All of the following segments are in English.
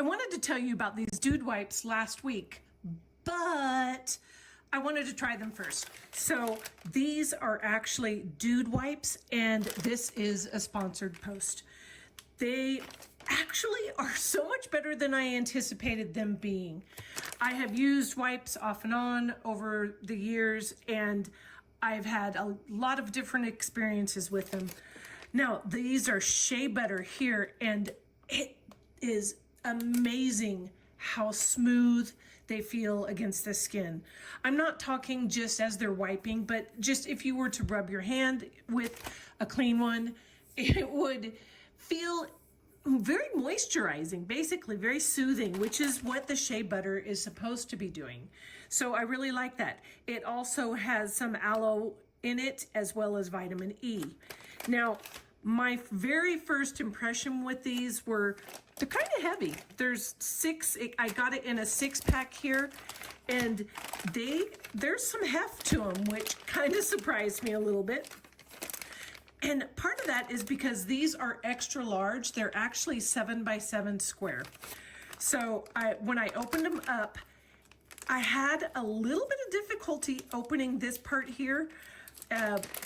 I wanted to tell you about these Dude wipes last week, but I wanted to try them first. So these are actually Dude wipes, and this is a sponsored post. They actually are so much better than I anticipated them being. I have used wipes off and on over the years, and I've had a lot of different experiences with them. Now, these are Shea BUTTer here, and it is amazing how smooth they feel against the skin. I'm not talking just as they're wiping, but just if you were to rub your hand with a clean one, it would feel very moisturizing, basically very soothing, which is what the Shea BUTTer is supposed to be doing. So I really like that. It also has some aloe in it as well as vitamin E. Now, my very first impression with these were, they're kind of heavy. There's 6, I got it in a 6-pack here, and there's some heft to them, which kind of surprised me a little bit. And part of that is because these are extra large. They're actually 7 by 7 square. So when I opened them up, I had a little bit of difficulty opening this part here.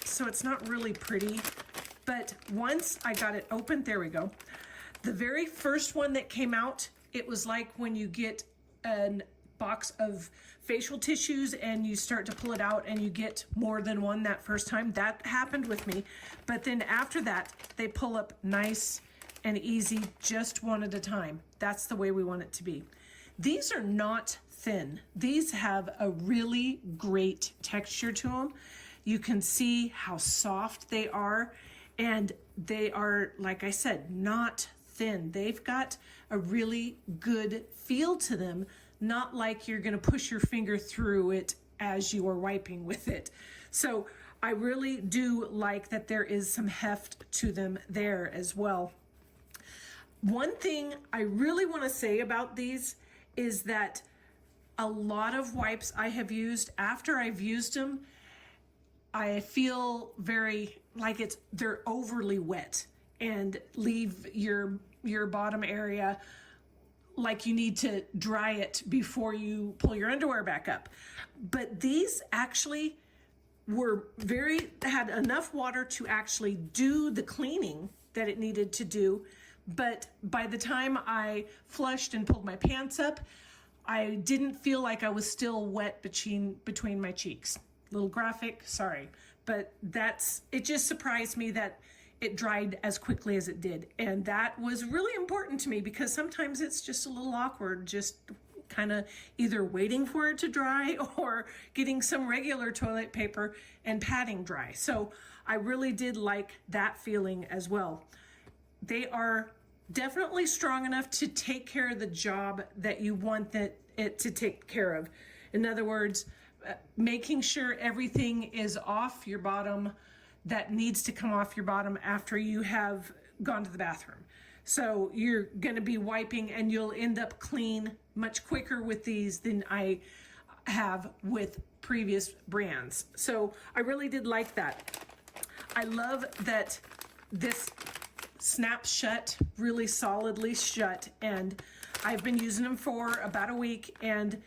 So it's not really pretty. But once I got it open, there we go. The very first one that came out, it was like when you get a box of facial tissues and you start to pull it out and you get more than one that first time. That happened with me. But then after that, they pull up nice and easy, just one at a time. That's the way we want it to be. These are not thin. These have a really great texture to them. You can see how soft they are. And they are, like I said, not thin. They've got a really good feel to them, not like you're going to push your finger through it as you are wiping with it. So I really do like that there is some heft to them there as well. One thing I really want to say about these is that a lot of wipes I have used, after I've used them, I feel very like they're overly wet and leave your bottom area like you need to dry it before you pull your underwear back up. But these actually had enough water to actually do the cleaning that it needed to do. But by the time I flushed and pulled my pants up, I didn't feel like I was still wet between my cheeks. Little graphic, sorry, but it just surprised me that it dried as quickly as it did. And that was really important to me because sometimes it's just a little awkward, just kind of either waiting for it to dry or getting some regular toilet paper and patting dry. So I really did like that feeling as well. They are definitely strong enough to take care of the job that you want it to take care of. In other words, making sure everything is off your bottom that needs to come off your bottom after you have gone to the bathroom. So you're going to be wiping and you'll end up clean much quicker with these than I have with previous brands. So I really did like that. I love that this snaps shut, really solidly shut, and I've been using them for about a week, and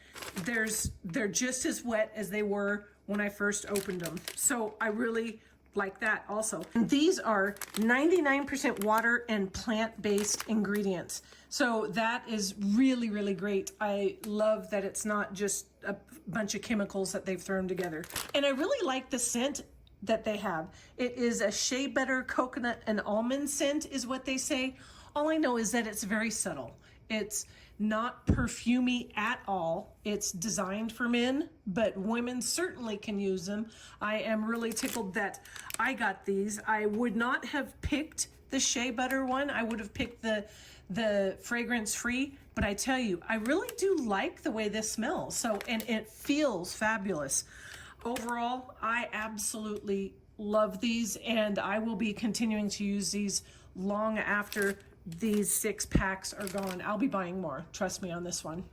they're just as wet as they were when I first opened them. So I really like that also. And these are 99% water and plant-based ingredients. So that is really, really great. I love that it's not just a bunch of chemicals that they've thrown together. And I really like the scent that they have. It is a Shea BUTTer coconut and almond scent is what they say. All I know is that it's very subtle. It's not perfumey at all. It's designed for men, but women certainly can use them. I am really tickled that I got these. I would not have picked the Shea BUTTer one. I would have picked the fragrance free, but I tell you, I really do like the way this smells. So, and it feels fabulous. Overall, I absolutely love these, and I will be continuing to use these long after these 6 packs are gone. I'll be buying more. Trust me on this one.